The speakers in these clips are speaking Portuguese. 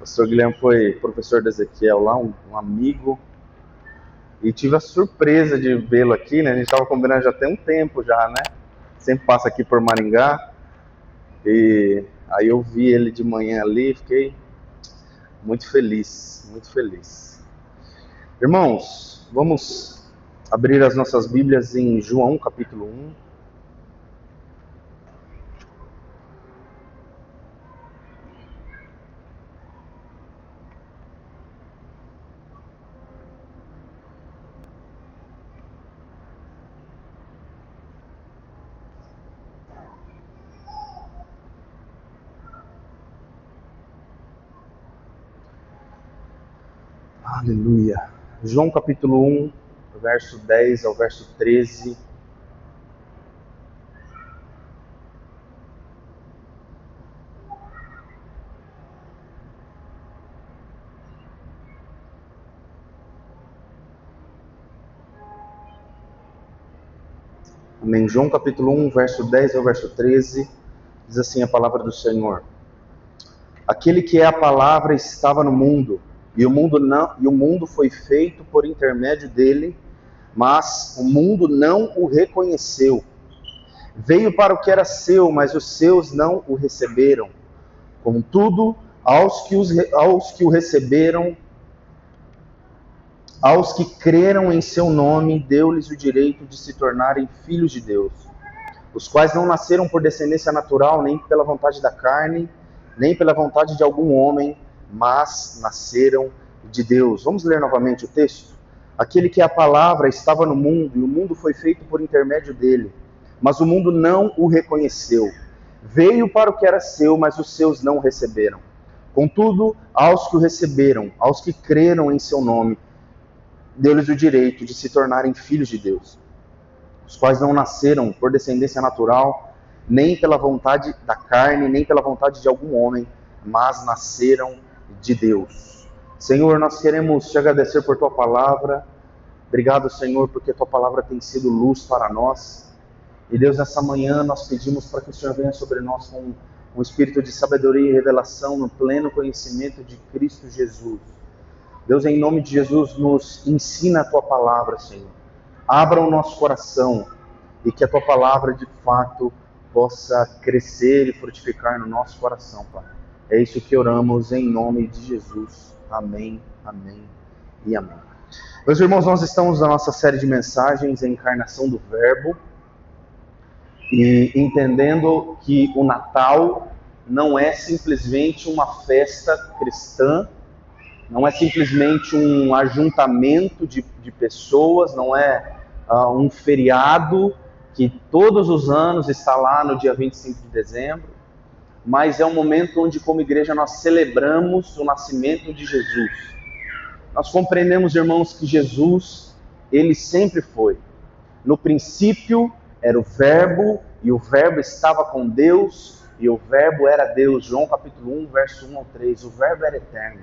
O pastor Guilherme foi professor de Ezequiel lá, um amigo, e tive a surpresa de vê-lo aqui, né? A gente estava combinando já tem um tempo já, né? Sempre passa aqui por Maringá, e aí eu vi ele de manhã ali, fiquei muito feliz, muito feliz. Irmãos, vamos abrir as nossas Bíblias em João capítulo 1. Aleluia. João capítulo 1, verso 10 ao verso 13. Amém. João capítulo 1, verso 10 ao verso 13, diz assim a palavra do Senhor. Aquele que é a palavra estava no mundo, e o mundo foi feito por intermédio dele, mas o mundo não o reconheceu. Veio para o que era seu, mas os seus não o receberam. Contudo, aos que o receberam, aos que creram em seu nome, deu-lhes o direito de se tornarem filhos de Deus, os quais não nasceram por descendência natural, nem pela vontade da carne, nem pela vontade de algum homem, mas nasceram de Deus. Vamos ler novamente o texto? Aquele que é a palavra estava no mundo, e o mundo foi feito por intermédio dele, mas o mundo não o reconheceu. Veio para o que era seu, mas os seus não o receberam. Contudo, aos que o receberam, aos que creram em seu nome, deu-lhes o direito de se tornarem filhos de Deus, os quais não nasceram por descendência natural, nem pela vontade da carne, nem pela vontade de algum homem, mas nasceram de Deus. Senhor, nós queremos te agradecer por tua palavra. Obrigado, Senhor, porque tua palavra tem sido luz para nós. E Deus, nessa manhã nós pedimos para que o Senhor venha sobre nós com um espírito de sabedoria e revelação no pleno conhecimento de Cristo Jesus. Deus, em nome de Jesus, nos ensina a tua palavra, Senhor. Abra o nosso coração e que a tua palavra, de fato, possa crescer e frutificar no nosso coração, Pai. É isso que oramos em nome de Jesus. Amém, amém e amém. Meus irmãos, nós estamos na nossa série de mensagens, a encarnação do Verbo, e entendendo que o Natal não é simplesmente uma festa cristã, não é simplesmente um ajuntamento de pessoas, não é um feriado que todos os anos está lá no dia 25 de dezembro, mas é um momento onde, como igreja, nós celebramos o nascimento de Jesus. Nós compreendemos, irmãos, que Jesus, ele sempre foi. No princípio era o Verbo, e o Verbo estava com Deus, e o Verbo era Deus. João capítulo 1, verso 1 ao 3. O Verbo era eterno.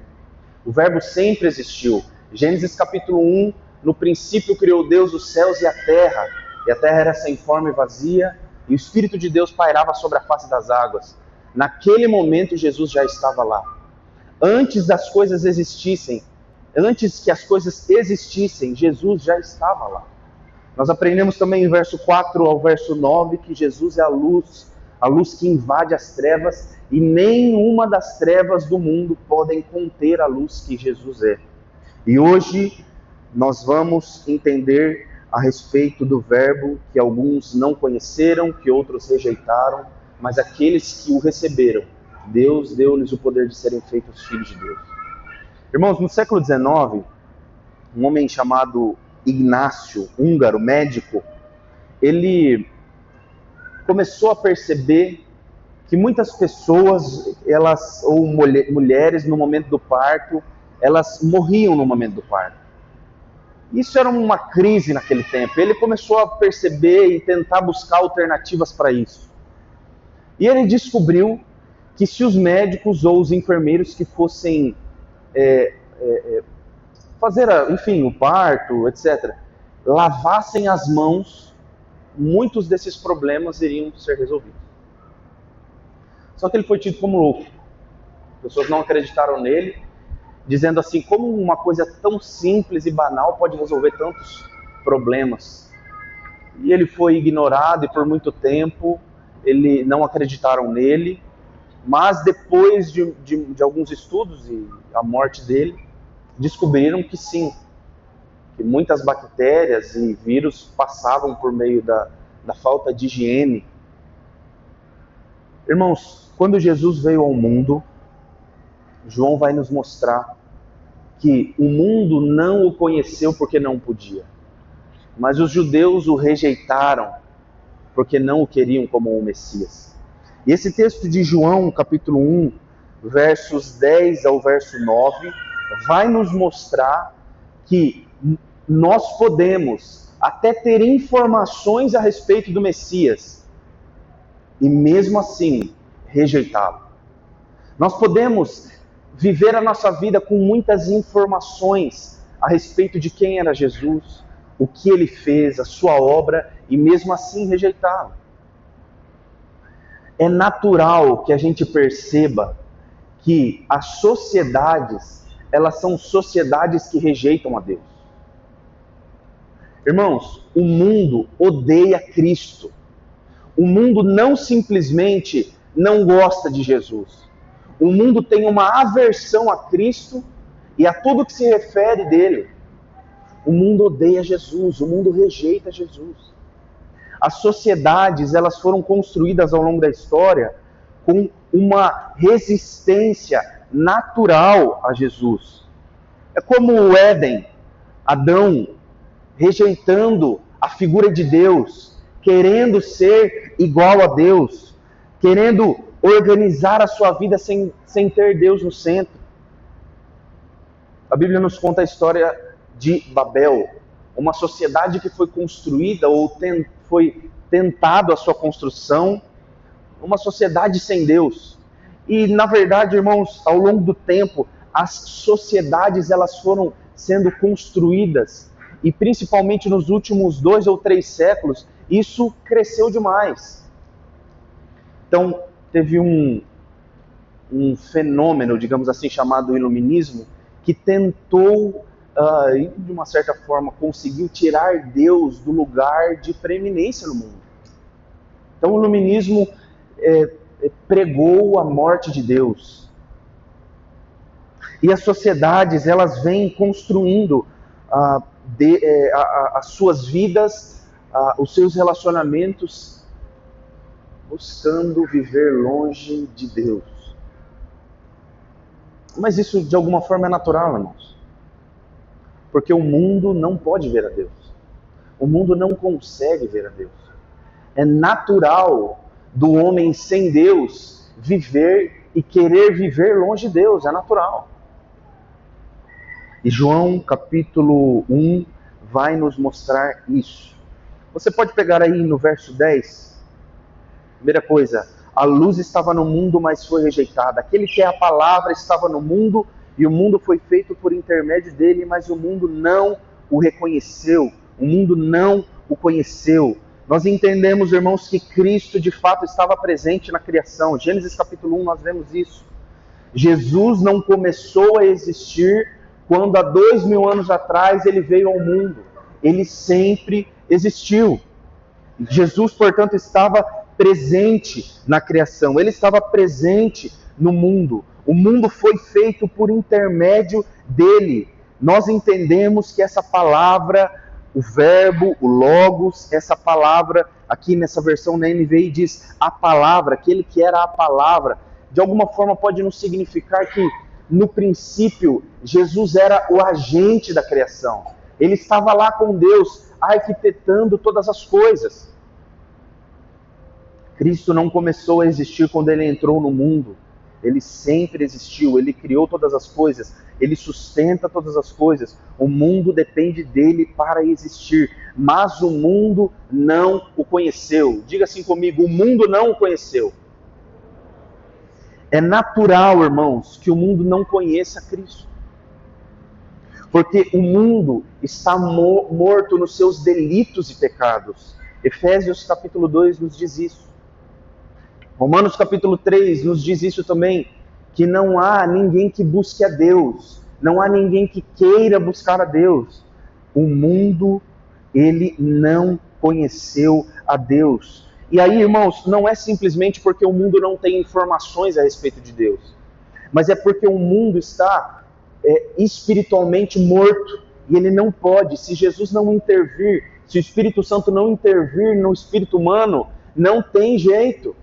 O Verbo sempre existiu. Gênesis capítulo 1, no princípio criou Deus os céus e a terra era sem forma e vazia, e o Espírito de Deus pairava sobre a face das águas. Naquele momento Jesus já estava lá. Antes das coisas existissem, antes que as coisas existissem, Jesus já estava lá. Nós aprendemos também em verso 4 ao verso 9 que Jesus é a luz que invade as trevas, e nenhuma das trevas do mundo podem conter a luz que Jesus é. E hoje nós vamos entender a respeito do Verbo que alguns não conheceram, que outros rejeitaram, mas aqueles que o receberam, Deus deu-lhes o poder de serem feitos filhos de Deus. Irmãos, no século XIX, um homem chamado Ignácio, húngaro, médico, ele começou a perceber que muitas pessoas, mulheres no momento do parto, elas morriam no momento do parto. Isso era uma crise naquele tempo. Ele começou a perceber e tentar buscar alternativas para isso. E ele descobriu que se os médicos ou os enfermeiros que fossem fazer, o parto, etc., lavassem as mãos, muitos desses problemas iriam ser resolvidos. Só que ele foi tido como louco pessoas não acreditaram nele, dizendo assim, como uma coisa tão simples e banal pode resolver tantos problemas? E ele foi ignorado e por muito tempo não acreditaram nele, mas depois de alguns estudos e a morte dele, descobriram que sim, que muitas bactérias e vírus passavam por meio da falta de higiene. Irmãos, quando Jesus veio ao mundo, João vai nos mostrar que o mundo não o conheceu porque não podia, mas os judeus o rejeitaram porque não o queriam como o Messias. E esse texto de João, capítulo 1, versos 10 ao verso 9, vai nos mostrar que nós podemos até ter informações a respeito do Messias e mesmo assim rejeitá-lo. Nós podemos viver a nossa vida com muitas informações a respeito de quem era Jesus, o que ele fez, a sua obra, e mesmo assim rejeitá-lo. É natural que a gente perceba que as sociedades, elas são sociedades que rejeitam a Deus. Irmãos, o mundo odeia Cristo. O mundo não simplesmente não gosta de Jesus. O mundo tem uma aversão a Cristo e a tudo que se refere dele. O mundo odeia Jesus, o mundo rejeita Jesus. As sociedades, elas foram construídas ao longo da história com uma resistência natural a Jesus. É como o Éden, Adão, rejeitando a figura de Deus, querendo ser igual a Deus, querendo organizar a sua vida sem ter Deus no centro. A Bíblia nos conta a história de Babel, uma sociedade que foi construída ou foi tentado a sua construção, uma sociedade sem Deus. E na verdade, irmãos, ao longo do tempo, as sociedades elas foram sendo construídas e principalmente nos últimos 2 ou 3 séculos, isso cresceu demais. Então, teve um fenômeno, digamos assim, chamado iluminismo, que tentou, de uma certa forma, conseguiu tirar Deus do lugar de preeminência no mundo. Então, o iluminismo pregou a morte de Deus. E as sociedades, elas vêm construindo as suas vidas, os seus relacionamentos, buscando viver longe de Deus. Mas isso de alguma forma é natural, irmãos. Porque o mundo não pode ver a Deus. O mundo não consegue ver a Deus. É natural do homem sem Deus viver e querer viver longe de Deus. É natural. E João capítulo 1 vai nos mostrar isso. Você pode pegar aí no verso 10. Primeira coisa, a luz estava no mundo, mas foi rejeitada. Aquele que é a palavra estava no mundo, e o mundo foi feito por intermédio dele, mas o mundo não o reconheceu. O mundo não o conheceu. Nós entendemos, irmãos, que Cristo de fato estava presente na criação. Gênesis capítulo 1, nós vemos isso. Jesus não começou a existir quando há 2000 anos atrás ele veio ao mundo. Ele sempre existiu. Jesus, portanto, estava presente na criação. Ele estava presente no mundo. O mundo foi feito por intermédio dele. Nós entendemos que essa palavra, o verbo, o logos, essa palavra, aqui nessa versão na NVI diz a palavra, aquele que era a palavra, de alguma forma pode nos significar que no princípio Jesus era o agente da criação. Ele estava lá com Deus, arquitetando todas as coisas. Cristo não começou a existir quando ele entrou no mundo. Ele sempre existiu, ele criou todas as coisas, ele sustenta todas as coisas. O mundo depende dele para existir, mas o mundo não o conheceu. Diga assim comigo, o mundo não o conheceu. É natural, irmãos, que o mundo não conheça Cristo. Porque o mundo está morto nos seus delitos e pecados. Efésios capítulo 2 nos diz isso. Romanos capítulo 3 nos diz isso também, que não há ninguém que busque a Deus, não há ninguém que queira buscar a Deus. O mundo, ele não conheceu a Deus. E aí, irmãos, não é simplesmente porque o mundo não tem informações a respeito de Deus, mas é porque o mundo está espiritualmente morto, e ele não pode. Se Jesus não intervir, se o Espírito Santo não intervir no espírito humano, não tem jeito.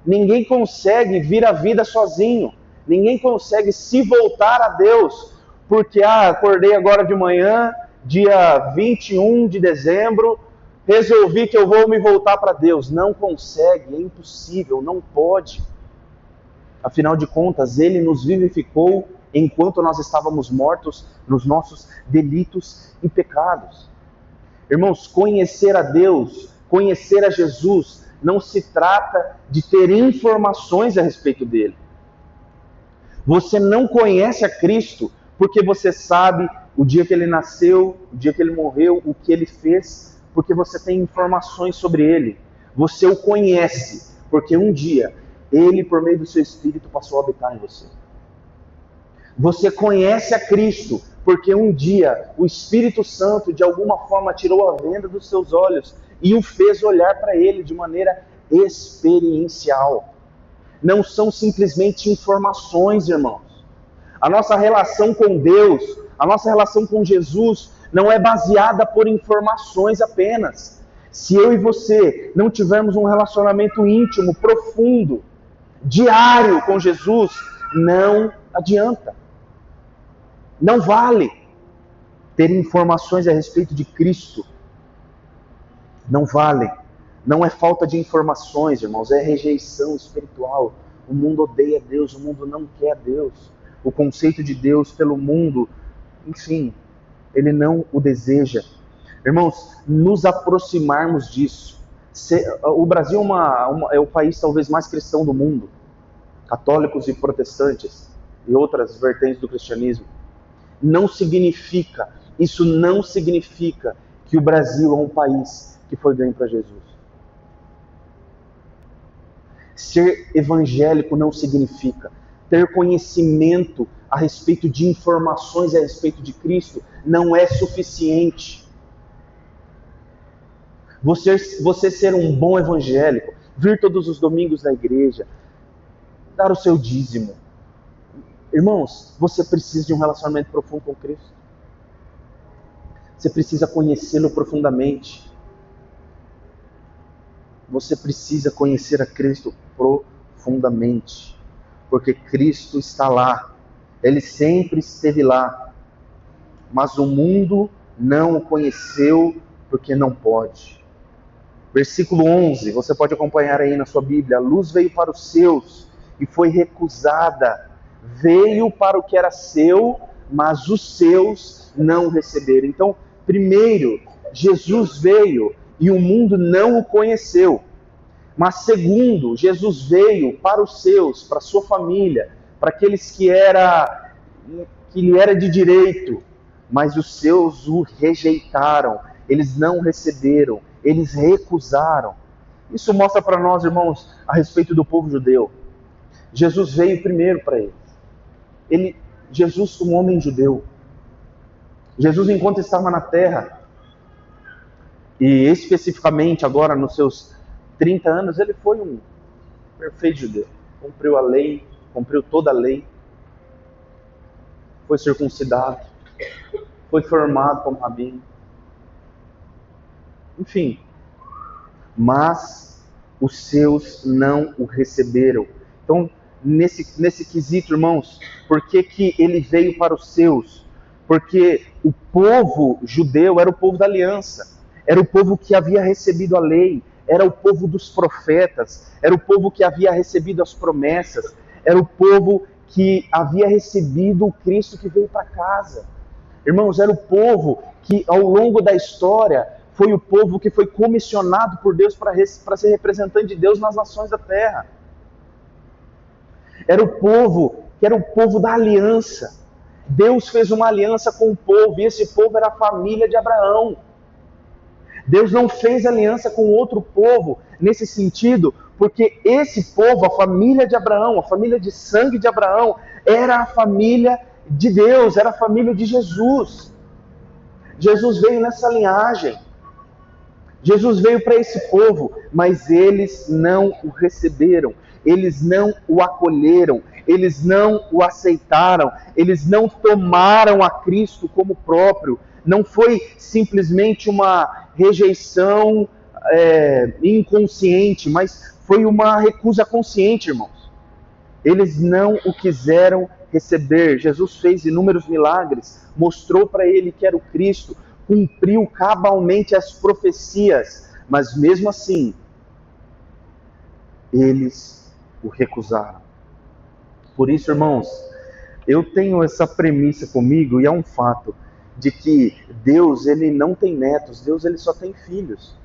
Ninguém consegue vir à vida sozinho. Ninguém consegue se voltar a Deus, porque acordei agora de manhã, dia 21 de dezembro, resolvi que eu vou me voltar para Deus. Não consegue, é impossível, não pode. Afinal de contas, Ele nos vivificou enquanto nós estávamos mortos nos nossos delitos e pecados. Irmãos, conhecer a Deus, conhecer a Jesus, não se trata de ter informações a respeito dele. Você não conhece a Cristo porque você sabe o dia que ele nasceu, o dia que ele morreu, o que ele fez, porque você tem informações sobre ele. Você o conhece porque um dia ele, por meio do seu Espírito, passou a habitar em você. Você conhece a Cristo porque um dia o Espírito Santo, de alguma forma, tirou a venda dos seus olhos e o fez olhar para ele de maneira experiencial. Não são simplesmente informações, irmãos. A nossa relação com Deus, a nossa relação com Jesus, não é baseada por informações apenas. Se eu e você não tivermos um relacionamento íntimo, profundo, diário com Jesus, não adianta. Não vale ter informações a respeito de Cristo. Não vale. Não é falta de informações, irmãos, é rejeição espiritual. O mundo odeia Deus, o mundo não quer Deus. O conceito de Deus pelo mundo, enfim, ele não o deseja. Irmãos, nos aproximarmos disso. O Brasil é o país talvez mais cristão do mundo. Católicos e protestantes e outras vertentes do cristianismo. Isso não significa que o Brasil é um país que foi ganho para Jesus. Ser evangélico não significa ter conhecimento a respeito de informações a respeito de Cristo, não é suficiente. Você ser um bom evangélico, vir todos os domingos na igreja, dar o seu dízimo. Irmãos, você precisa de um relacionamento profundo com Cristo. Você precisa conhecê-lo profundamente. Você precisa conhecer a Cristo profundamente, porque Cristo está lá, Ele sempre esteve lá, mas o mundo não o conheceu porque não pode. Versículo 11, você pode acompanhar aí na sua Bíblia: a luz veio para os seus e foi recusada, veio para o que era seu, mas os seus não receberam. Então, primeiro, Jesus veio e o mundo não o conheceu. Mas segundo, Jesus veio para os seus, para a sua família, para aqueles que lhe era de direito, mas os seus o rejeitaram, eles não receberam, eles recusaram. Isso mostra para nós, irmãos, a respeito do povo judeu. Jesus veio primeiro para eles. Jesus, um homem judeu. Jesus, enquanto estava na terra, e especificamente agora nos seus 30 anos, ele foi um perfeito judeu. Cumpriu a lei, cumpriu toda a lei. Foi circuncidado. Foi formado como rabino. Enfim. Mas os seus não o receberam. Então, nesse quesito, irmãos, por que ele veio para os seus? Porque o povo judeu era o povo da aliança. Era o povo que havia recebido a lei. Era o povo dos profetas, era o povo que havia recebido as promessas, era o povo que havia recebido o Cristo que veio para casa. Irmãos, era o povo que ao longo da história foi o povo que foi comissionado por Deus para ser representante de Deus nas nações da terra. Era o povo que era o povo da aliança. Deus fez uma aliança com o povo, e esse povo era a família de Abraão. Deus não fez aliança com outro povo, nesse sentido, porque esse povo, a família de Abraão, a família de sangue de Abraão, era a família de Deus, era a família de Jesus. Jesus veio nessa linhagem. Jesus veio para esse povo, mas eles não o receberam, eles não o acolheram, eles não o aceitaram, eles não tomaram a Cristo como próprio. Não foi simplesmente uma rejeição inconsciente, mas foi uma recusa consciente, irmãos. Eles não o quiseram receber. Jesus fez inúmeros milagres, mostrou para ele que era o Cristo, cumpriu cabalmente as profecias, mas mesmo assim, eles o recusaram. Por isso, irmãos, eu tenho essa premissa comigo, e é um fato, de que Deus, ele não tem netos, Deus, ele só tem filhos.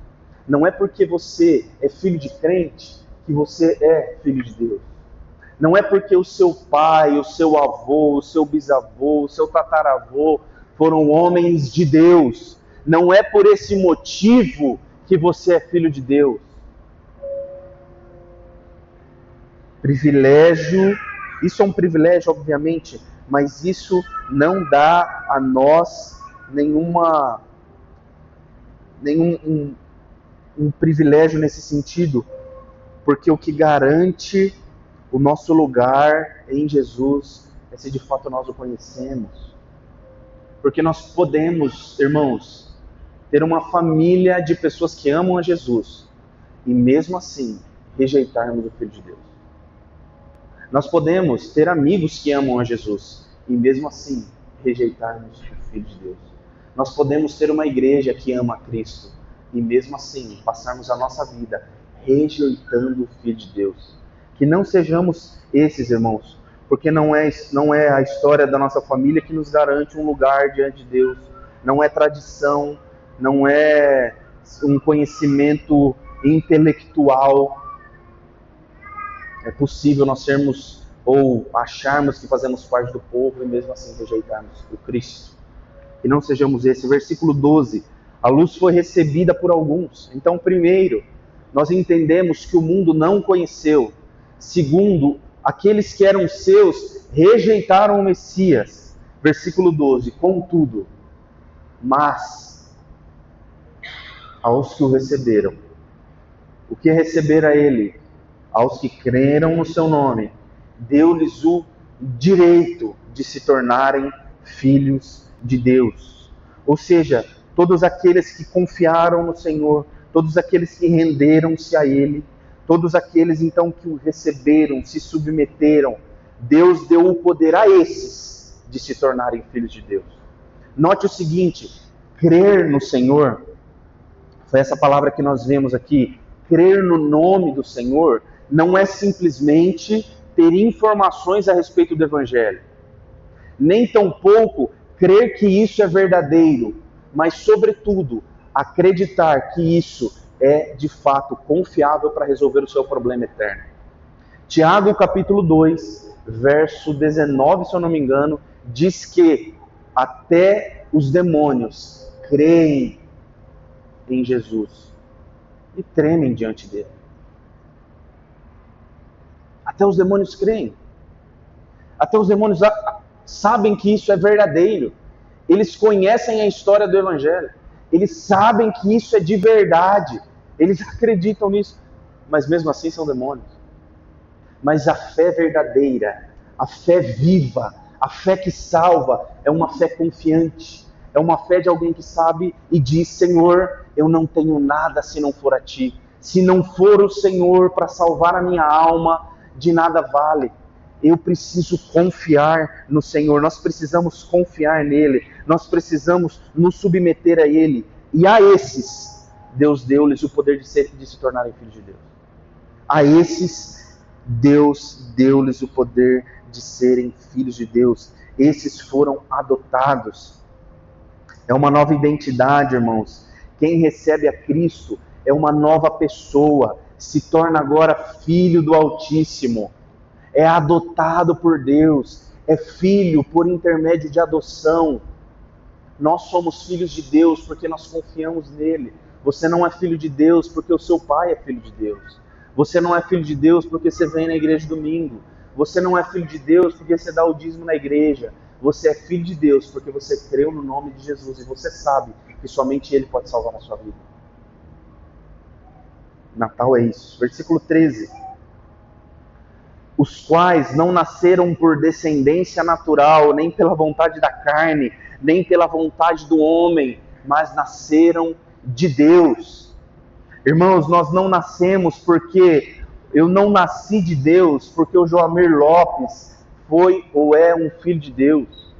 Não é porque você é filho de crente que você é filho de Deus. Não é porque o seu pai, o seu avô, o seu bisavô, o seu tataravô foram homens de Deus. Não é por esse motivo que você é filho de Deus. Privilégio, isso é um privilégio, obviamente, mas isso não dá a nós nenhum privilégio nesse sentido, porque o que garante o nosso lugar em Jesus é se de fato nós o conhecemos. Porque nós podemos, irmãos, ter uma família de pessoas que amam a Jesus e mesmo assim rejeitarmos o Filho de Deus. Nós podemos ter amigos que amam a Jesus e mesmo assim rejeitarmos o Filho de Deus. Nós podemos ter uma igreja que ama a Cristo e mesmo assim passarmos a nossa vida rejeitando o Filho de Deus. Que não sejamos esses, irmãos, porque não é a história da nossa família que nos garante um lugar diante de Deus. Não é tradição, não é um conhecimento intelectual. É possível nós sermos ou acharmos que fazemos parte do povo e mesmo assim rejeitarmos o Cristo. E não sejamos esse. Versículo 12. A luz foi recebida por alguns. Então, primeiro, nós entendemos que o mundo não conheceu. Segundo, aqueles que eram seus rejeitaram o Messias. Versículo 12. Contudo, mas aos que o receberam. O que é receber a ele? Aos que creram no seu nome, deu-lhes o direito de se tornarem filhos de Deus. Ou seja, todos aqueles que confiaram no Senhor, todos aqueles que renderam-se a Ele, todos aqueles então que o receberam, se submeteram, Deus deu o poder a esses de se tornarem filhos de Deus. Note o seguinte, crer no Senhor, foi essa palavra que nós vemos aqui, crer no nome do Senhor, não é simplesmente ter informações a respeito do Evangelho, nem tampouco crer que isso é verdadeiro, mas sobretudo acreditar que isso é de fato confiável para resolver o seu problema eterno. Tiago capítulo 2, verso 19, se eu não me engano, diz que até os demônios creem em Jesus e tremem diante dele. Até os demônios creem. Até os demônios sabem que isso é verdadeiro. Eles conhecem a história do Evangelho. Eles sabem que isso é de verdade. Eles acreditam nisso. Mas mesmo assim são demônios. Mas a fé verdadeira, a fé viva, a fé que salva, é uma fé confiante. É uma fé de alguém que sabe e diz, Senhor, eu não tenho nada se não for a Ti. Se não for o Senhor para salvar a minha alma, de nada vale. Eu preciso confiar no Senhor. Nós precisamos confiar nele. Nós precisamos nos submeter a Ele. E a esses, Deus deu-lhes o poder de se tornarem filhos de Deus. A esses, Deus deu-lhes o poder de serem filhos de Deus. Esses foram adotados. É uma nova identidade, irmãos. Quem recebe a Cristo é uma nova pessoa. Se torna agora filho do Altíssimo. É adotado por Deus. É filho por intermédio de adoção. Nós somos filhos de Deus porque nós confiamos nele. Você não é filho de Deus porque o seu pai é filho de Deus. Você não é filho de Deus porque você vem na igreja domingo. Você não é filho de Deus porque você dá o dízimo na igreja. Você é filho de Deus porque você creu no nome de Jesus e você sabe que somente Ele pode salvar a sua vida. Natal é isso. Versículo 13. Os quais não nasceram por descendência natural, nem pela vontade da carne, nem pela vontade do homem, mas nasceram de Deus. Irmãos, nós não nascemos porque eu não nasci de Deus, porque o Joamir Lopes foi ou é um filho de Deus,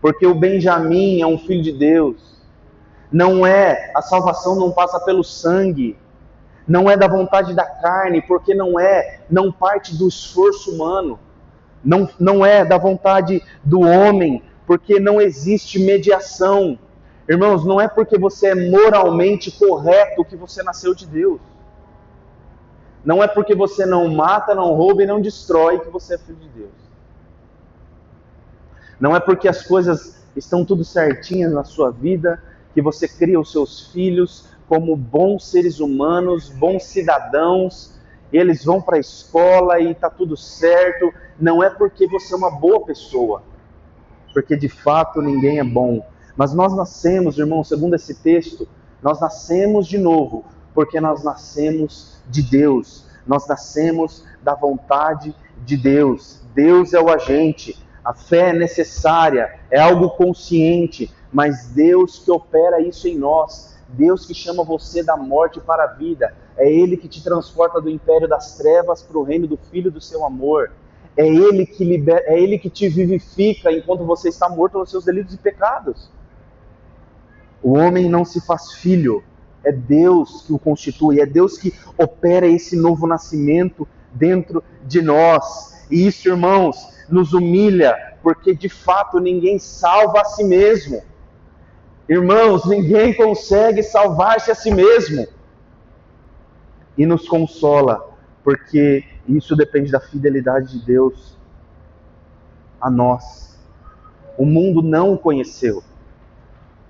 porque o Benjamin é um filho de Deus. Não é, a salvação não passa pelo sangue, não é da vontade da carne, porque não parte do esforço humano, não é da vontade do homem, porque não existe mediação. Irmãos, não é porque você é moralmente correto que você nasceu de Deus. Não é porque você não mata, não rouba e não destrói que você é filho de Deus. Não é porque as coisas estão tudo certinhas na sua vida que você cria os seus filhos como bons seres humanos, bons cidadãos, e eles vão para a escola e está tudo certo. Não é porque você é uma boa pessoa, porque de fato ninguém é bom. Mas nós nascemos, irmão, segundo esse texto, nós nascemos de novo, porque nós nascemos de Deus, nós nascemos da vontade de Deus. Deus é o agente, a fé é necessária, é algo consciente, mas Deus que opera isso em nós, Deus que chama você da morte para a vida, é Ele que te transporta do império das trevas para o reino do Filho do seu amor. É Ele que libera, é Ele que te vivifica enquanto você está morto nos seus delitos e pecados. O homem não se faz filho, é Deus que o constitui, é Deus que opera esse novo nascimento dentro de nós. E isso, irmãos, nos humilha, porque de fato ninguém salva a si mesmo. Irmãos, ninguém consegue salvar-se a si mesmo. E nos consola, porque isso depende da fidelidade de Deus a nós. O mundo não o conheceu.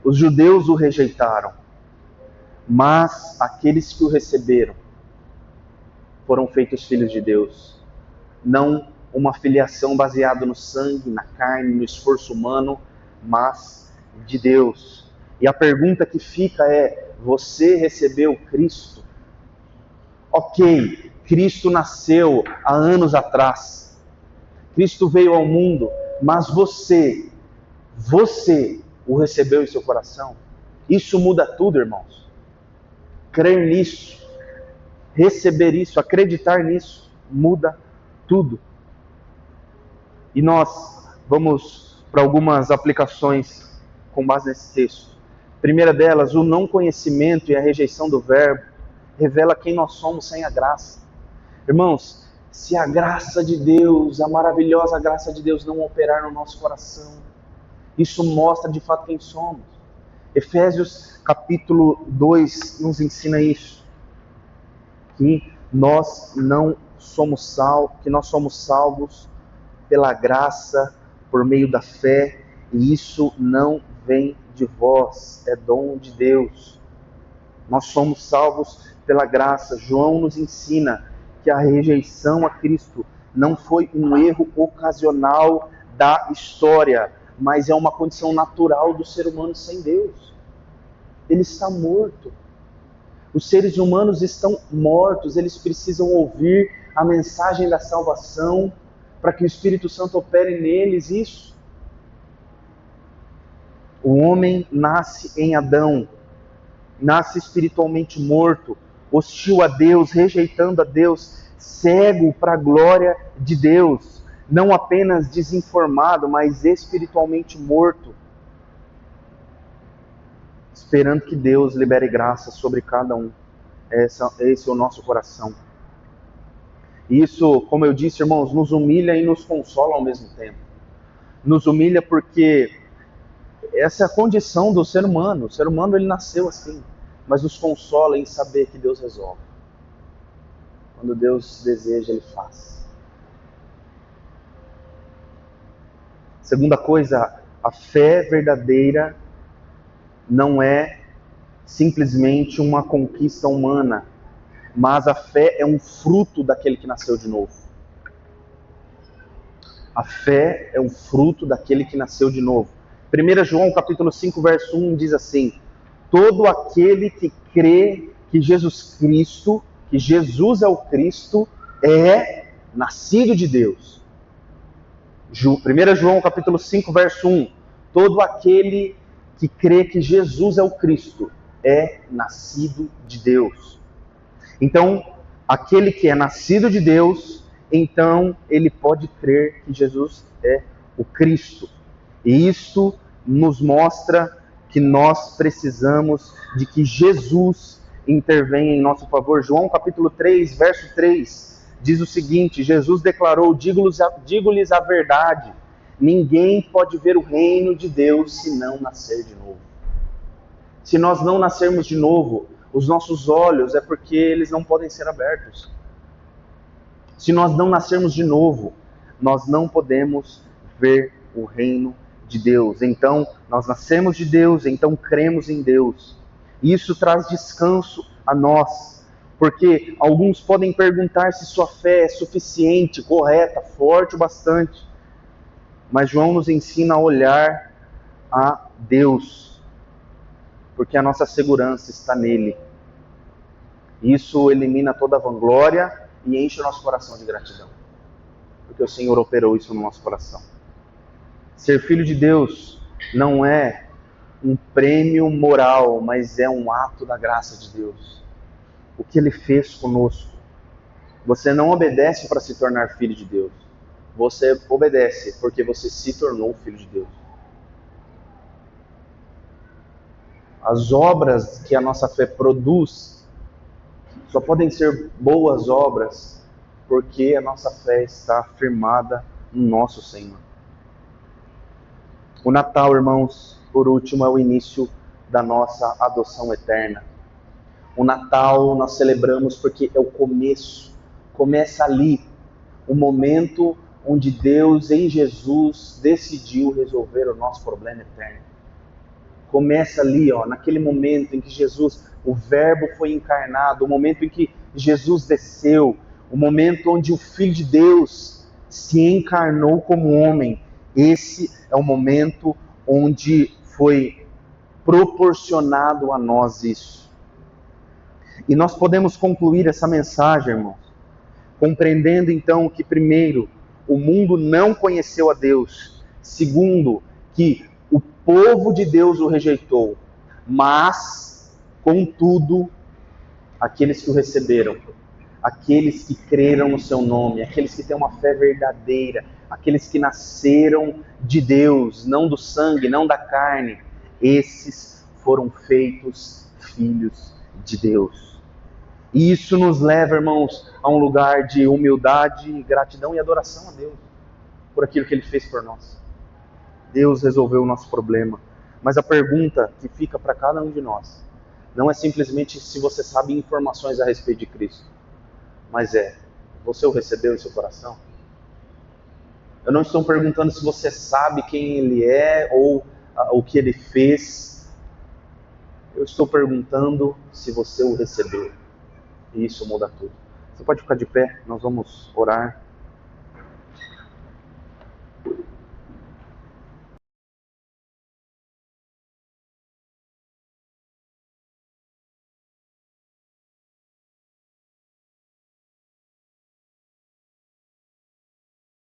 Os judeus o rejeitaram. Mas aqueles que o receberam foram feitos filhos de Deus. Não uma filiação baseada no sangue, na carne, no esforço humano, mas de Deus. E a pergunta que fica é: você recebeu Cristo? Ok, Cristo nasceu há anos atrás. Cristo veio ao mundo, mas você o recebeu em seu coração? Isso muda tudo, irmãos. Crer nisso, receber isso, acreditar nisso, muda tudo. E nós vamos para algumas aplicações com base nesse texto. Primeira delas, o não conhecimento e a rejeição do verbo revela quem nós somos sem a graça. Irmãos, se a graça de Deus, a maravilhosa graça de Deus não operar no nosso coração, isso mostra de fato quem somos. Efésios capítulo 2 nos ensina isso, que nós somos salvos pela graça, por meio da fé, e isso não vem de vós, é dom de Deus. Nós somos salvos pela graça. João nos ensina que a rejeição a Cristo não foi um erro ocasional da história, mas é uma condição natural do ser humano sem Deus. Ele está morto. Os seres humanos estão mortos, eles precisam ouvir a mensagem da salvação para que o Espírito Santo opere neles isso. O homem nasce em Adão, nasce espiritualmente morto, hostil a Deus, rejeitando a Deus, cego para a glória de Deus, não apenas desinformado, mas espiritualmente morto, esperando que Deus libere graça sobre cada um. Esse é o nosso coração. Isso, como eu disse, irmãos, nos humilha e nos consola ao mesmo tempo. Nos humilha porque essa é a condição do ser humano. O ser humano, ele nasceu assim, mas nos consola em saber que Deus resolve. Quando Deus deseja, Ele faz. Segunda coisa, a fé verdadeira não é simplesmente uma conquista humana, mas a fé é um fruto daquele que nasceu de novo. A fé é um fruto daquele que nasceu de novo. 1 João capítulo 5, verso 1 diz assim: todo aquele que crê que Jesus Cristo, que Jesus é o Cristo, é nascido de Deus. 1 João capítulo 5, verso 1: todo aquele que crê que Jesus é o Cristo é nascido de Deus. Então, aquele que é nascido de Deus, então ele pode crer que Jesus é o Cristo. E isto nos mostra que nós precisamos de que Jesus intervenha em nosso favor. João capítulo 3, verso 3, diz o seguinte: Jesus declarou: digo-lhes a verdade, ninguém pode ver o reino de Deus se não nascer de novo. Se nós não nascermos de novo, os nossos olhos é porque eles não podem ser abertos. Se nós não nascermos de novo, nós não podemos ver o reino de Deus. Então, nós nascemos de Deus, então cremos em Deus. Isso traz descanso a nós, porque alguns podem perguntar se sua fé é suficiente, correta, forte o bastante. Mas João nos ensina a olhar a Deus, porque a nossa segurança está nele. Isso elimina toda a vanglória e enche o nosso coração de gratidão, porque o Senhor operou isso no nosso coração. Ser filho de Deus não é um prêmio moral, mas é um ato da graça de Deus. O que Ele fez conosco. Você não obedece para se tornar filho de Deus. Você obedece porque você se tornou filho de Deus. As obras que a nossa fé produz só podem ser boas obras porque a nossa fé está firmada no nosso Senhor. O Natal, irmãos, por último, é o início da nossa adoção eterna. O Natal nós celebramos porque é o começo. Começa ali, o momento onde Deus, em Jesus, decidiu resolver o nosso problema eterno. Começa ali, naquele momento em que Jesus, o Verbo foi encarnado, o momento em que Jesus desceu, o momento onde o Filho de Deus se encarnou como homem. Esse é o momento onde foi proporcionado a nós isso. E nós podemos concluir essa mensagem, irmãos, compreendendo então que, primeiro, o mundo não conheceu a Deus. Segundo, que o povo de Deus o rejeitou. Mas, contudo, aqueles que o receberam, aqueles que creram no seu nome, aqueles que têm uma fé verdadeira, aqueles que nasceram de Deus, não do sangue, não da carne, esses foram feitos filhos de Deus. E isso nos leva, irmãos, a um lugar de humildade, gratidão e adoração a Deus por aquilo que Ele fez por nós. Deus resolveu o nosso problema. Mas a pergunta que fica para cada um de nós não é simplesmente se você sabe informações a respeito de Cristo, mas você o recebeu em seu coração? Eu não estou perguntando se você sabe quem Ele é ou o que Ele fez. Eu estou perguntando se você o recebeu. E isso muda tudo. Você pode ficar de pé, nós vamos orar.